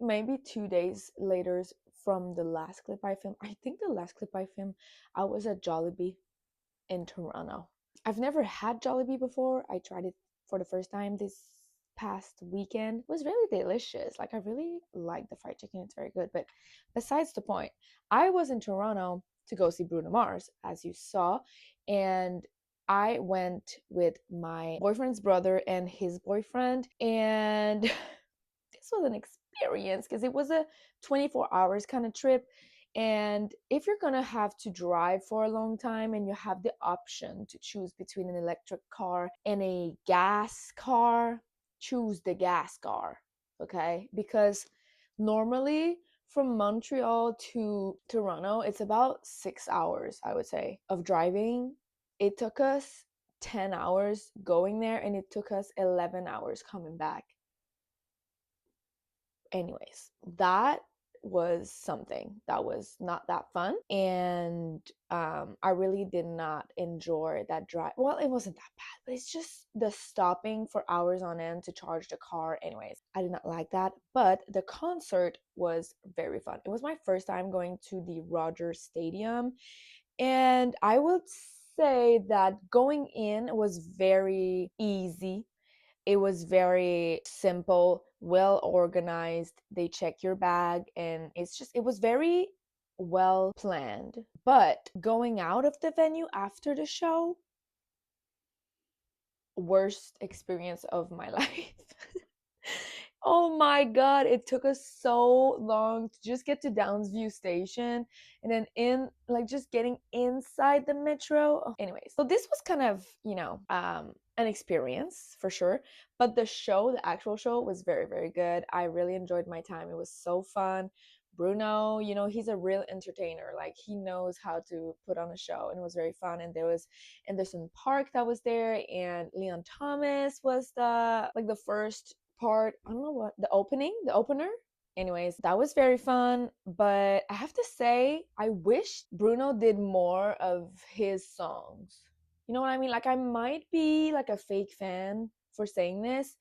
maybe 2 days later from the last clip I filmed. I think the last clip I filmed, I was at Jollibee in Toronto. I've never had Jollibee before. I tried it for the first time this past weekend. It was really delicious. Like I really like the fried chicken. It's very good. But besides the point, I was in Toronto to go see Bruno Mars, as you saw, and I went with my boyfriend's brother and his boyfriend, and this was an experience because it was a 24 hours kind of trip. And if you're gonna have to drive for a long time and you have the option to choose between an electric car and a gas car, choose the gas car, okay? Because normally from Montreal to Toronto, it's about 6 hours, I would say, of driving. It took us 10 hours going there and it took us 11 hours coming back. Anyways, that was something that was not that fun, and I really did not enjoy that drive. Well, it wasn't that bad, but it's just the stopping for hours on end to charge the car. Anyways, I did not like that, but the concert was very fun. It was my first time going to the Rogers Stadium, and I would say that going in was very easy. It was very simple, well organized. They check your bag, and it was very well planned. But going out of the venue after the show, worst experience of my life. Oh my god, it took us so long to just get to Downsview station, and then in like just getting inside the metro. Anyways, so this was kind of, an experience for sure, but the actual show was very, very good. I really enjoyed my time. It was so fun. Bruno, he's a real entertainer. Like he knows how to put on a show, and it was very fun. And there was Anderson Park that was there, and Leon Thomas was the first part. I don't know what the opener. Anyways, that was very fun, but I have to say, I wish Bruno did more of his songs. You know what I mean? Like, I might be like a fake fan for saying this,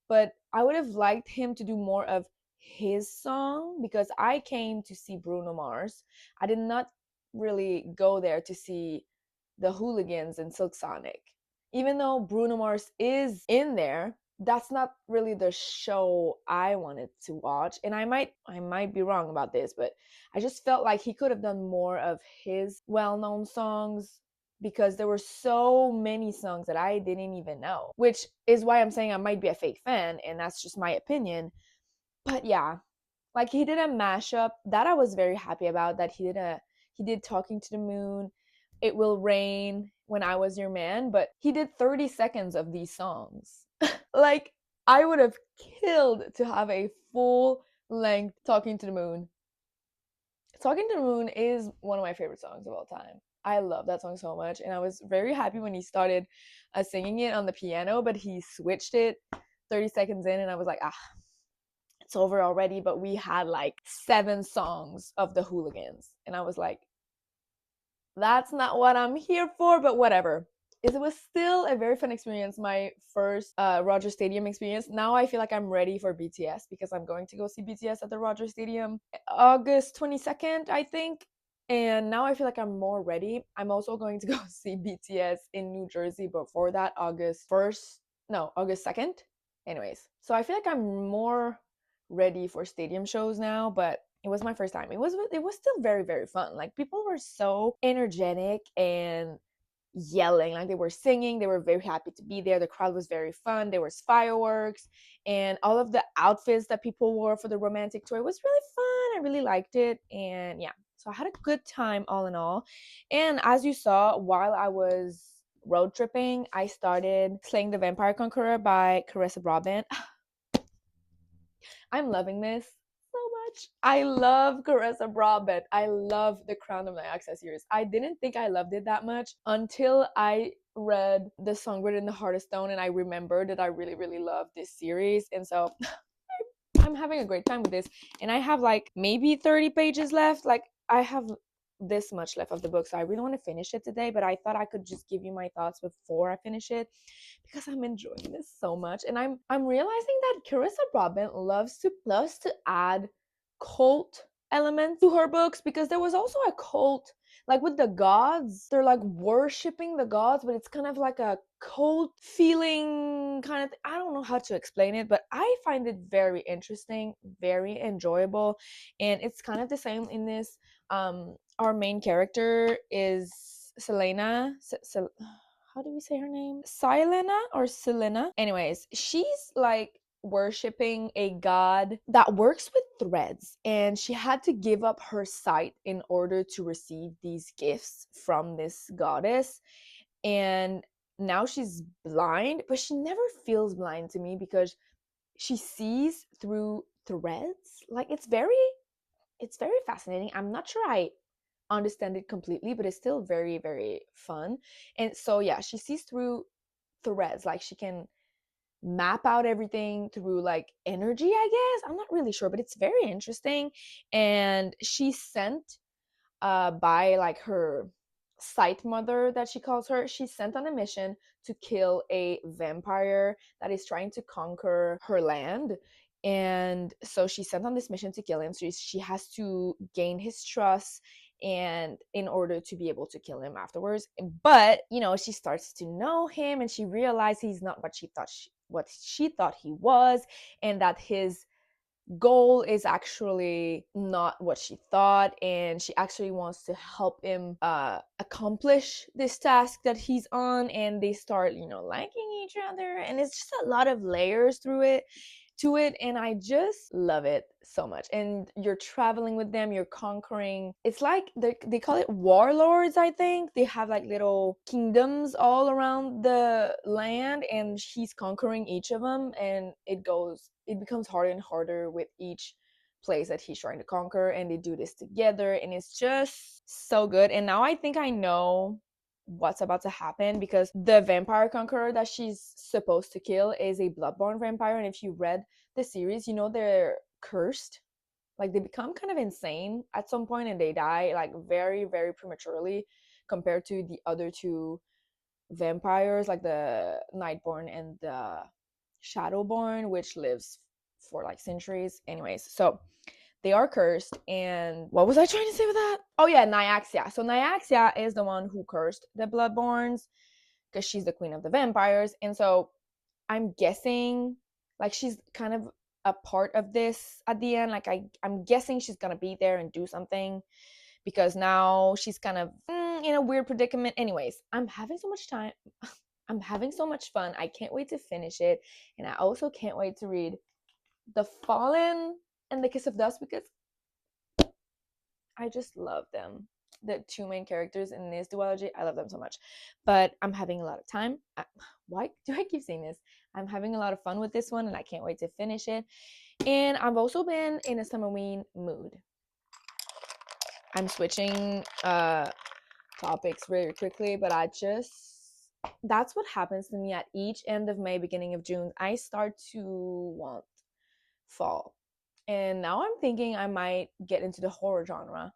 but I would have liked him to do more of his song because I came to see Bruno Mars. I did not really go there to see the Hooligans and Silk Sonic. Even though Bruno Mars is in there, that's not really the show I wanted to watch. And I might be wrong about this, but I just felt like he could have done more of his well-known songs because there were so many songs that I didn't even know, which is why I'm saying I might be a fake fan, and that's just my opinion. But yeah, like he did a mashup that I was very happy about, that he did Talking to the Moon, It Will Rain, When I Was Your Man, but he did 30 seconds of these songs. Like I would have killed to have a full length Talking to the Moon. Talking to the Moon is one of my favorite songs of all time. I love that song so much, and I was very happy when he started singing it on the piano, but he switched it 30 seconds in, and I was like, it's over already. But we had like 7 songs of the Hooligans, and I was like, that's not what I'm here for, but whatever. It was still a very fun experience, my first Rogers Stadium experience. Now I feel like I'm ready for BTS because I'm going to go see BTS at the Rogers Stadium August 22nd, I think. And now I feel like I'm more ready. I'm also going to go see BTS in New Jersey before that, August 1st. No, August 2nd. Anyways, so I feel like I'm more ready for stadium shows now, but it was my first time. It was still very, very fun. Like people were so energetic and yelling, like they were singing, they were very happy to be there. The crowd was very fun. There was fireworks, and all of the outfits that people wore for the romantic tour was really fun. I really liked it, and yeah, so I had a good time all in all. And as you saw, while I was road tripping, I started Slaying the Vampire Conqueror by Caressa Brabant. I'm loving this so much. I love Caressa Brabant. I love the Crown of Nyaxa series. I didn't think I loved it that much until I read The Song Written in the Heart of Stone, and I remembered that I really, really love this series. And so I'm having a great time with this. And I have like maybe 30 pages left. Like I have this much left of the book, so I really want to finish it today, but I thought I could just give you my thoughts before I finish it because I'm enjoying this so much. And I'm realizing that Carissa Broadbent loves to add cult elements to her books, because there was also a cult like with the gods. They're like worshiping the gods, but it's kind of like a cult feeling kind of I don't know how to explain it, but I find it very interesting, very enjoyable. And it's kind of the same in this. Our main character is Selena. How do we say her name? Silena or Selena? Anyways, she's like worshiping a god that works with threads, and she had to give up her sight in order to receive these gifts from this goddess. And now she's blind, but she never feels blind to me because she sees through threads. Like it's very fascinating. I'm not sure I understand it completely, but it's still very, very fun. And so yeah, she sees through threads. Like she can map out everything through like energy, I guess. I'm not really sure, but it's very interesting. And she's sent by like her sight mother, that she calls her. She's sent on a mission to kill a vampire that is trying to conquer her land. And so she's sent on this mission to kill him. So she has to gain his trust, and in order to be able to kill him afterwards. But she starts to know him, and she realizes he's not what she thought he was, and that his goal is actually not what she thought, and she actually wants to help him accomplish this task that he's on. And they start liking each other, and it's just a lot of layers to it, and I just love it so much. And you're traveling with them, you're conquering. It's like they call it warlords, I think. They have like little kingdoms all around the land, and she's conquering each of them, and it becomes harder and harder with each place that he's trying to conquer, and they do this together, and it's just so good. And now I think I know what's about to happen, because the vampire conqueror that she's supposed to kill is a bloodborne vampire. And if you read the series, they're cursed. Like they become kind of insane at some point, and they die like very, very prematurely compared to the other two vampires, like the Nightborn and the Shadowborn, which lives for like centuries. Anyways, so they are cursed. And what was I trying to say with that? Oh yeah, Nyaxia. So Nyaxia is the one who cursed the Bloodborns, because she's the queen of the vampires. And so I'm guessing like she's kind of a part of this at the end. Like I'm guessing she's gonna be there and do something, because now she's kind of in a weird predicament. Anyways, I'm having so much time. I'm having so much fun. I can't wait to finish it. And I also can't wait to read The Fallen and The Kiss of Dust, because I just love them. The two main characters in this duology, I love them so much. But I'm having a lot of time. Why do I keep saying this? I'm having a lot of fun with this one, and I can't wait to finish it. And I've also been in a Summerween mood. I'm switching topics very quickly, but that's what happens to me at each end of May, beginning of June. I start to want fall. And now I'm thinking I might get into the horror genre,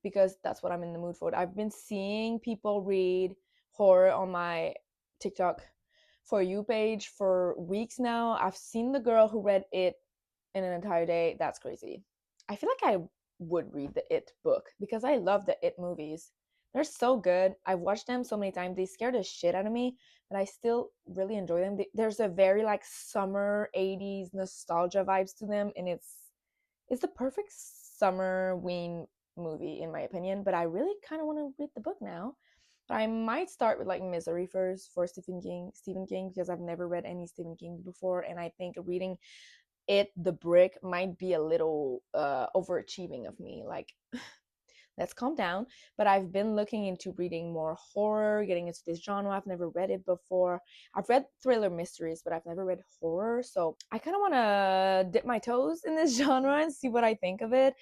because that's what I'm in the mood for. I've been seeing people read horror on my TikTok For You page for weeks now. I've seen the girl who read it in an entire day. That's crazy. I feel like I would read the It book, because I love the It movies. They're so good. I've watched them so many times. They scare the shit out of me, but I still really enjoy them. There's a very like summer 80s nostalgia vibes to them, and it's the perfect summer ween movie in my opinion. But I really kind of want to read the book now. But I might start with like Misery first for Stephen King, because I've never read any Stephen King before, and I think reading the Brick might be a little overachieving of me. Like, let's calm down. But I've been looking into reading more horror, getting into this genre. I've never read it before. I've read thriller mysteries, but I've never read horror. So I kind of want to dip my toes in this genre and see what I think of it.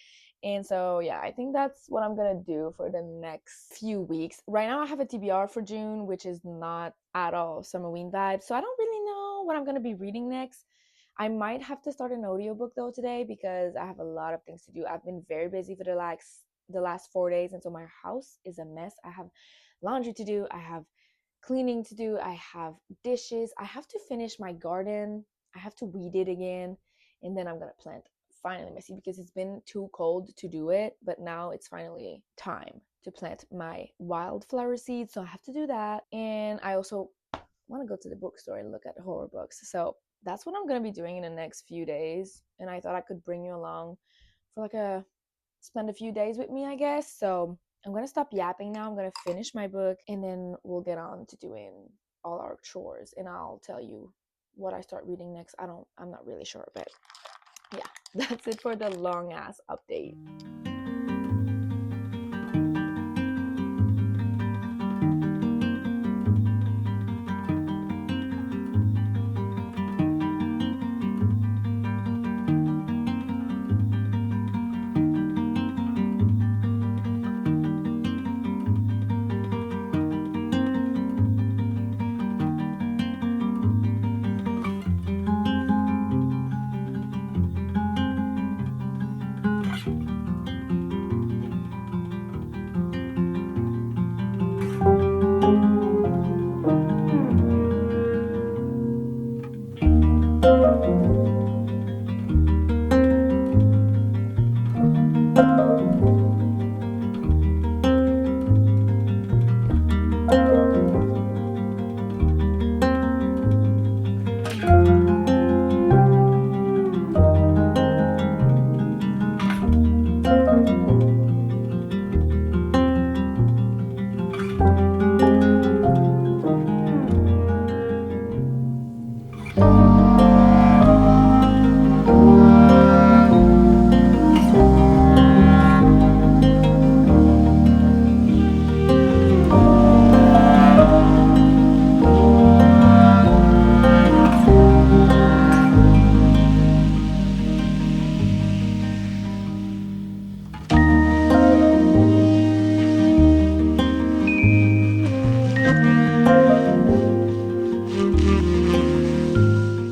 And so, yeah, I think that's what I'm going to do for the next few weeks. Right now, I have a TBR for June, which is not at all Summerween vibes. So I don't really know what I'm going to be reading next. I might have to start an audiobook though today, because I have a lot of things to do. I've been very busy for the last the last 4 days, and so my house is a mess. I have laundry to do, I have cleaning to do, I have dishes, I have to finish my garden, I have to weed it again, and then I'm gonna plant. Finally messy because it's been too cold to do it, but now it's finally time to plant my wildflower seeds, so I have to do that. And I also want to go to the bookstore and look at horror books, so that's what I'm gonna be doing in the next few days. And I thought I could bring you along for like a spend a few days with me, I guess. So I'm gonna stop yapping now. I'm gonna finish my book, and then we'll get on to doing all our chores, and I'll tell you what I start reading next. I'm not really sure, but yeah, that's it for the long ass update.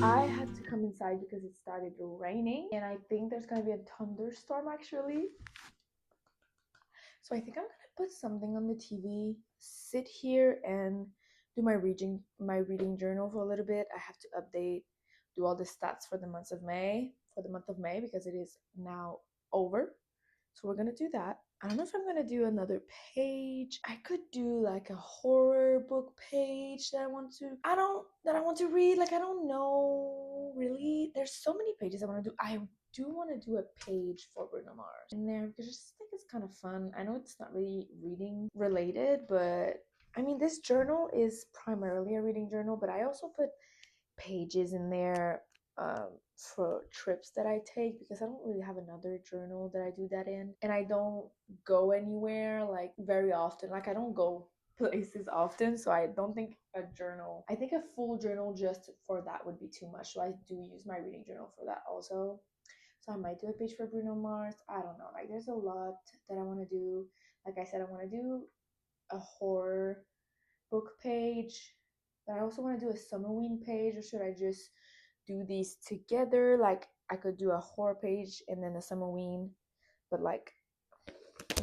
I had to come inside because it started raining, and I think there's gonna be a thunderstorm actually. So I think I'm gonna put something on the TV, sit here, and do my reading journal for a little bit. I have to update, do all the stats for the month of May because it is now over. So we're gonna do that. I don't know if I'm gonna do another page. I could do like a horror book page that I want to read. Like I don't know really. There's so many pages I want to do. I do want to do a page for Bruno Mars in there because I just think it's kind of fun. I know it's not really reading related, but I mean this journal is primarily a reading journal, but I also put pages in there for trips that I take because I don't really have another journal that I do that in, and I don't go anywhere like very often. Like I don't go places often, so I don't think I think a full journal just for that would be too much. So I do use my reading journal for that also. So I might do a page for Bruno Mars. I don't know. Like there's a lot that I want to do. Like I said, I want to do a horror book page, but I also want to do a Summerween page, or should I just do these together? Like I could do a horror page and then a Summerween, but like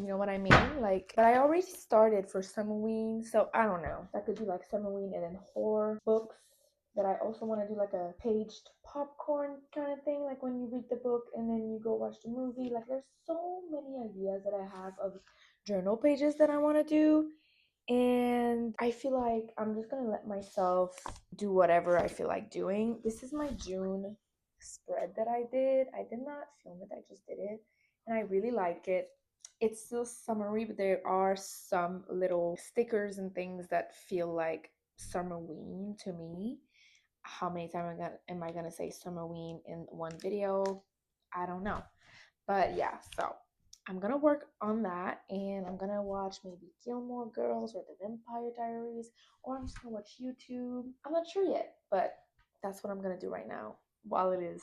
you know what I mean? Like, but I already started for Summerween, so I don't know. I could do like Summerween and then horror books. But I also want to do like a paged popcorn kind of thing, like when you read the book and then you go watch the movie. Like, there's so many ideas that I have of journal pages that I want to do, and I feel like I'm just gonna let myself do whatever I feel like doing. This is my June spread that I did. I did not film it, I just did it, and I really like it. It's still summery, but there are some little stickers and things that feel like Summerween to me. How many times am I gonna say Summerween in one video? I don't know. But yeah, so I'm gonna work on that, and I'm gonna watch maybe Gilmore Girls or The Vampire Diaries, or I'm just gonna watch YouTube. I'm not sure yet, but that's what I'm gonna do right now while it is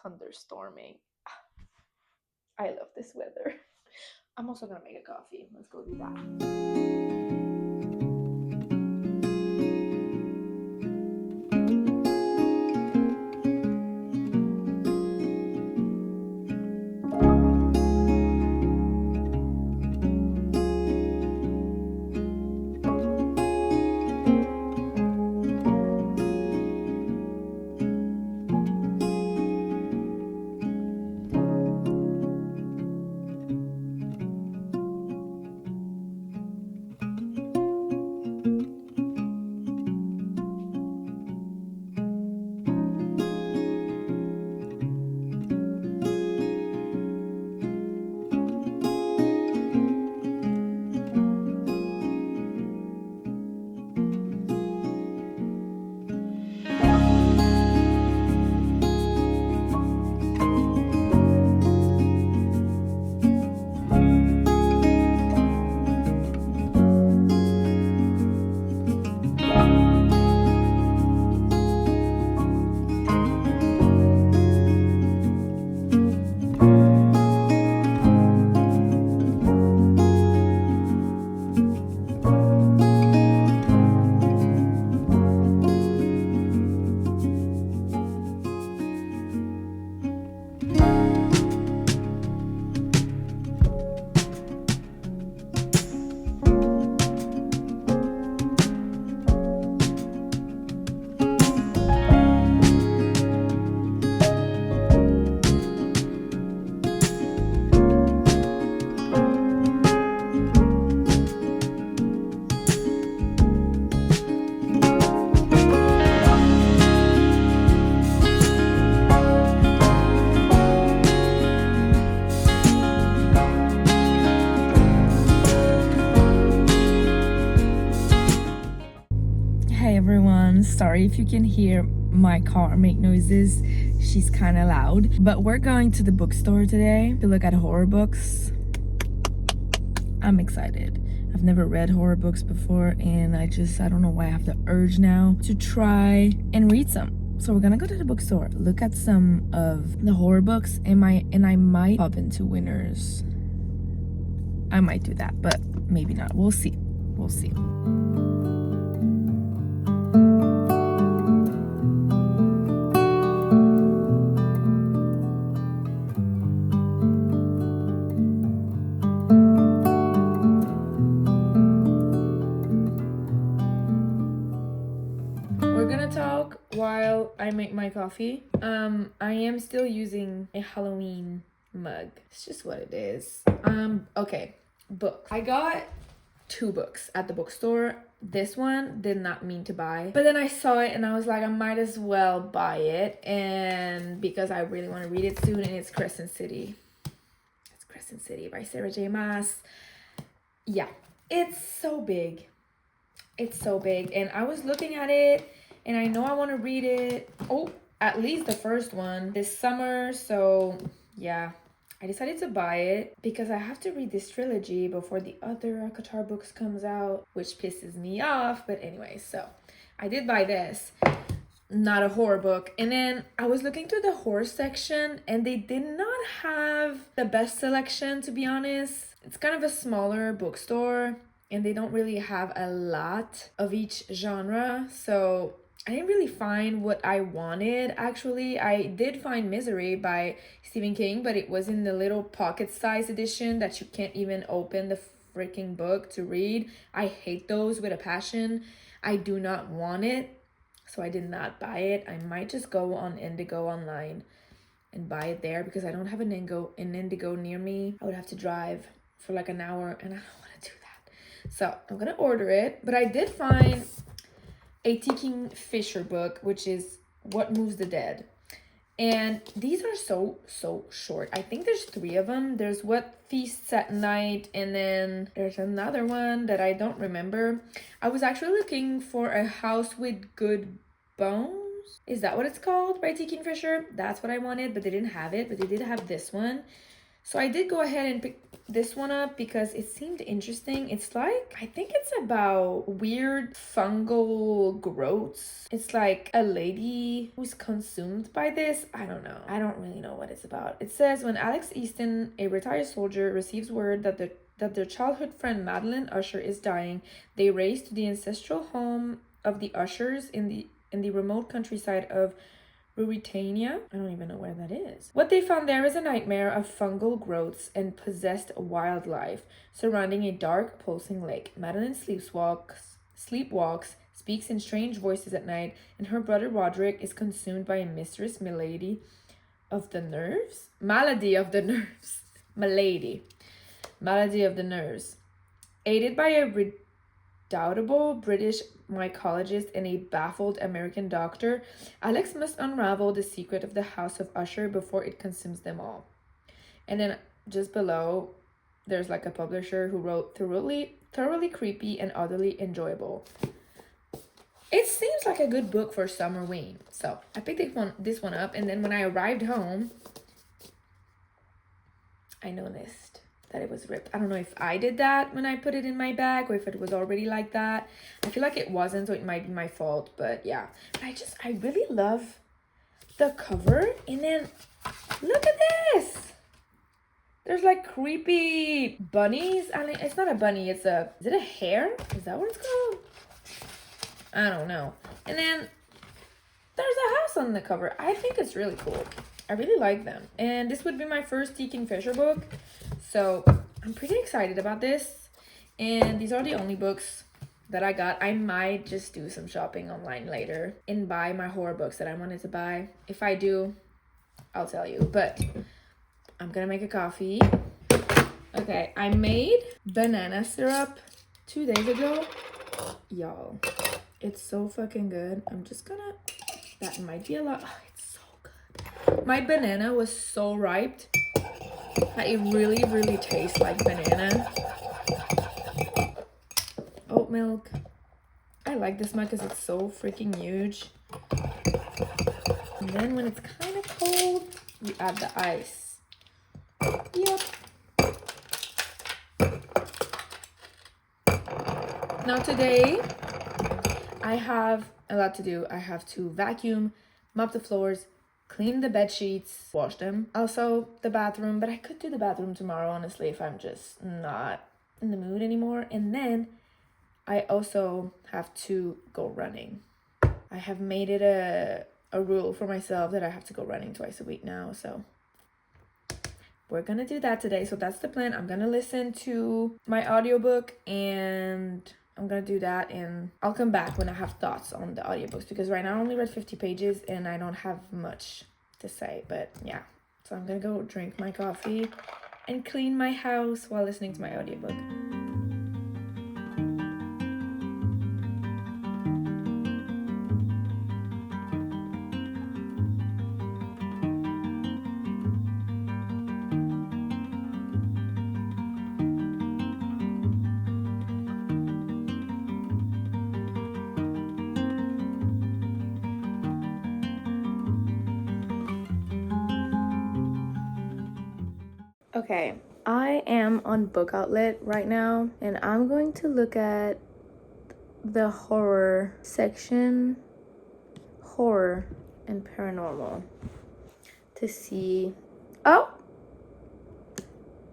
thunderstorming. I love this weather. I'm also gonna make a coffee. Let's go do that. everyone. Sorry if you can hear my car make noises. She's kind of loud. But we're going to the bookstore today to look at horror books. I'm excited. I've never read horror books before, and I don't know why I have the urge now to try and read some. So we're gonna go to the bookstore, look at some of the horror books, and I might pop into Winners. I might do that, but maybe not. We'll see. We'll see. We're gonna talk while I make my coffee. I am still using a Halloween mug. It's just what it is. Okay, book. I got 2 books at the bookstore. This one did not mean to buy, but then I saw it and I was like, I might as well buy it, and because I really want to read it soon, and it's Crescent City. It's Crescent City by Sarah J. Maas. Yeah, it's so big. It's so big, and I was looking at it, and I know I want to read it. Oh, at least the first one this summer. So yeah, I decided to buy it because I have to read this trilogy before the other Qatar books comes out, which pisses me off. But anyway, so I did buy this, not a horror book. And then I was looking through the horror section, and they did not have the best selection, to be honest. It's kind of a smaller bookstore, and they don't really have a lot of each genre. So I didn't really find what I wanted, actually. I did find Misery by Stephen King, but it was in the little pocket-sized edition that you can't even open the freaking book to read. I hate those with a passion. I do not want it, so I did not buy it. I might just go on Indigo online and buy it there because I don't have an Indigo near me. I would have to drive for like an hour, and I don't want to do that. So I'm gonna order it, but I did find a T. Kingfisher book, which is What Moves the Dead. And these are so short. I think there's 3 of them. There's What Feasts at Night, and then there's another one that I don't remember. I was actually looking for A House with Good Bones. Is that what it's called by T. Kingfisher? That's what I wanted, but they didn't have it, but they did have this one. So I did go ahead and pick this one up because it seemed interesting. It's like, I think it's about weird fungal growths. It's like a lady who's consumed by this. I don't know. I don't really know what it's about. It says, when Alex Easton, a retired soldier, receives word that their childhood friend Madeline Usher is dying, they race to the ancestral home of the Ushers in the remote countryside of Ruritania. I don't even know where that is. What they found there is a nightmare of fungal growths and possessed wildlife surrounding a dark, pulsing lake. Madeline sleepwalks, speaks in strange voices at night, and her brother Roderick is consumed by a mistress malady of the nerves. Aided by a redoubtable British mycologist and a baffled American doctor, Alex must unravel the secret of the House of Usher before it consumes them all. And then just below, there's like a publisher who wrote thoroughly creepy and utterly enjoyable. It seems like a good book for Summerween. So I picked this one up, and then when I arrived home, I noticed that it was ripped. I don't know if I did that when I put it in my bag or if it was already like that. I feel like it wasn't, so it might be my fault, but yeah. I really love the cover. And then look at this. There's like creepy bunnies. I mean, it's not a bunny, is it a hare? Is that what it's called? I don't know. And then there's a house on the cover. I think it's really cool. I really like them. And this would be my first T. Kingfisher book. So I'm pretty excited about this. And these are the only books that I got. I might just do some shopping online later and buy my horror books that I wanted to buy. If I do, I'll tell you. But I'm gonna make a coffee. Okay, I made banana syrup 2 days ago. Y'all, it's so fucking good. I'm just gonna, that might be a lot. Oh, it's so good. My banana was so ripe that it really tastes like banana. Oat milk, I like this mug because it's so freaking huge. And then when it's kind of cold, you add the ice. Yep. Now today, I have a lot to do. I have to vacuum, mop the floors, clean the bed sheets, wash them. Also the bathroom, but I could do the bathroom tomorrow, honestly, if I'm just not in the mood anymore. And then I also have to go running. I have made it a rule for myself that I have to go running twice a week now, so we're gonna do that today. So that's the plan. I'm gonna listen to my audiobook and I'm gonna do that, and I'll come back when I have thoughts on the audiobooks, because right now I only read 50 pages and I don't have much to say. But yeah, so I'm gonna go drink my coffee and clean my house while listening to my audiobook. Okay, I am on Book Outlet right now, and I'm going to look at the horror section, horror and paranormal, to see. Oh,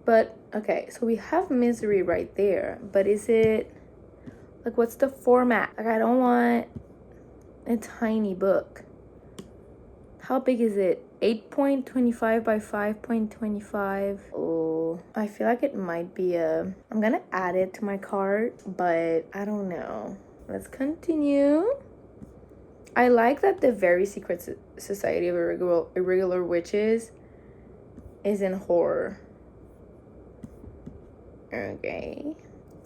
but okay, so we have Misery right there, but is it like, what's the format? Like, I don't want a tiny book. How big is it? 8.25 by 5.25. Oh, I feel like it might be I'm gonna add it to my cart, but I don't know. Let's continue. I like that the Very Secret Society of Irregular Witches is in horror. Okay.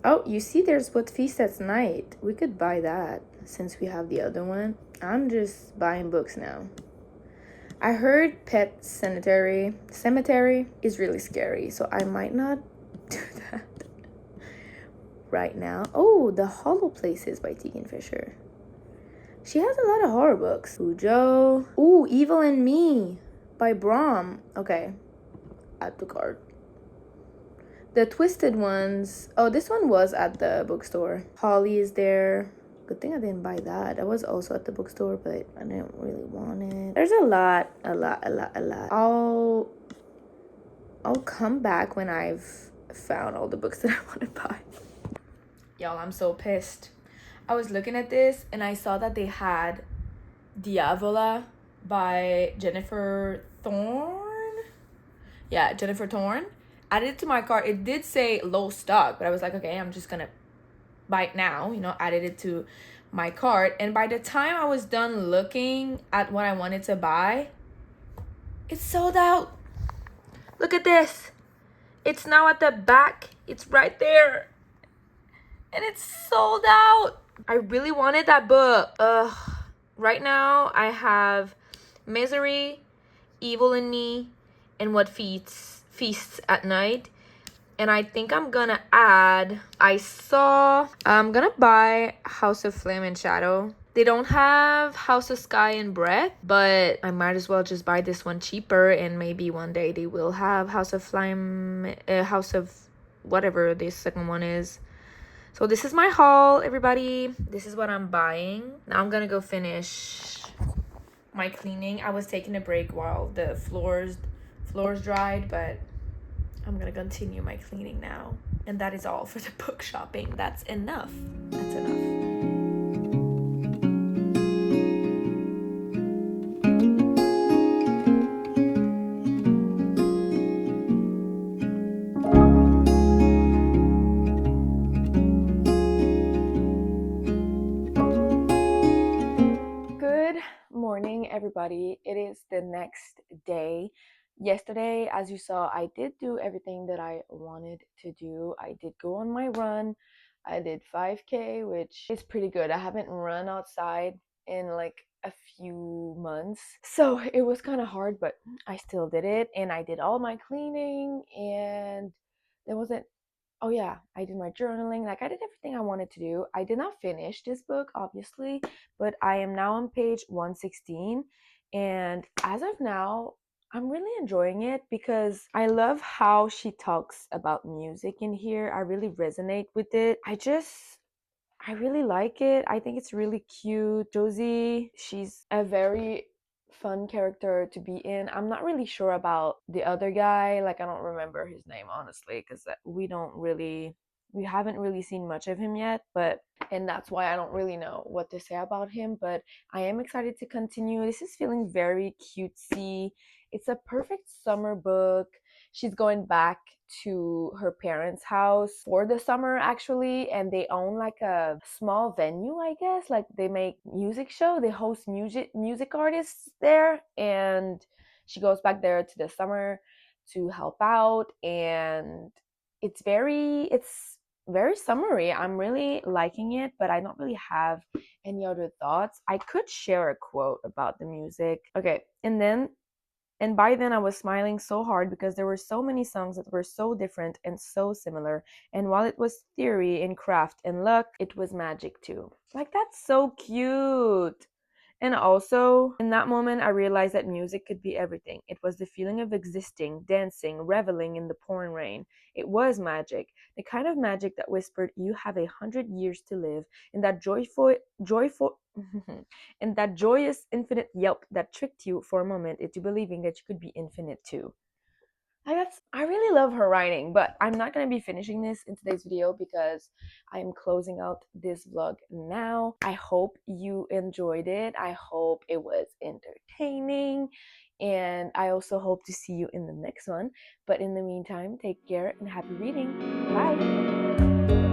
Oh, you see, there's What Feast at Night. We could buy that since we have the other one. I'm just buying books now. I heard Pet Cemetery is really scary, so I might not do that right now. Oh, The Hollow Places by Tegan Fisher. She has a lot of horror books. Cujo. Ooh, Evil and Me by Brom. Okay, add to cart. The Twisted Ones. Oh, this one was at the bookstore. Holly is there. Good thing I didn't buy that. That was also at the bookstore, but I didn't really want it. There's a lot. I'll come back when I've found all the books that I want to buy. Y'all, I'm so pissed. I was looking at this and I saw that they had Diavola by Jennifer Thorne. Yeah, Jennifer Thorne. Added it to my cart. It did say low stock, but I was like, okay, I'm just gonna buy it now, added it to my cart. And by the time I was done looking at what I wanted to buy, it's sold out. Look at this. It's now at the back. It's right there. And it's sold out. I really wanted that book. Right now I have Misery, Evil in Me, and What Feasts at Night. And I think I'm gonna add, I'm gonna buy House of Flame and Shadow. They don't have House of Sky and Breath, but I might as well just buy this one cheaper, and maybe one day they will have House of Flame, House of whatever this second one is. So this is my haul, everybody. This is what I'm buying. Now I'm gonna go finish my cleaning. I was taking a break while the floors dried, but I'm gonna continue my cleaning now. And that is all for the book shopping. That's enough. That's enough. Good morning, everybody. It is the next day. Yesterday, as you saw, I did do everything that I wanted to do. I did go on my run. I did 5K, which is pretty good. I haven't run outside in like a few months. So it was kind of hard, but I still did it. And I did all my cleaning, and there wasn't Oh yeah, I did my journaling. Like I did everything I wanted to do. I did not finish this book, obviously, but I am now on page 116. And as of now, I'm really enjoying it because I love how she talks about music in here. I really resonate with it. I really like it. I think it's really cute. Josie, she's a very fun character to be in. I'm not really sure about the other guy. Like, I don't remember his name, honestly, because we haven't really seen much of him yet, but and that's why I don't really know what to say about him, but I am excited to continue. This is feeling very cutesy. It's a perfect summer book. She's going back to her parents' house for the summer actually, and they own like a small venue, I guess. Like they make music show, they host music artists there, and she goes back there to the summer to help out, and it's very summery. I'm really liking it, but I don't really have any other thoughts. I could share a quote about the music. Okay, and by then I was smiling so hard because there were so many songs that were so different and so similar. And while it was theory and craft and luck, it was magic too. Like, that's so cute. And also, in that moment, I realized that music could be everything. It was the feeling of existing, dancing, reveling in the pouring rain. It was magic, the kind of magic that whispered, "You have 100 years to live," and that joyful, and that joyous, infinite yelp that tricked you for a moment into believing that you could be infinite too. I really love her writing, but I'm not gonna be finishing this in today's video because I'm closing out this vlog now. I hope you enjoyed it. I hope it was entertaining, and I also hope to see you in the next one. But in the meantime, take care and happy reading. Bye.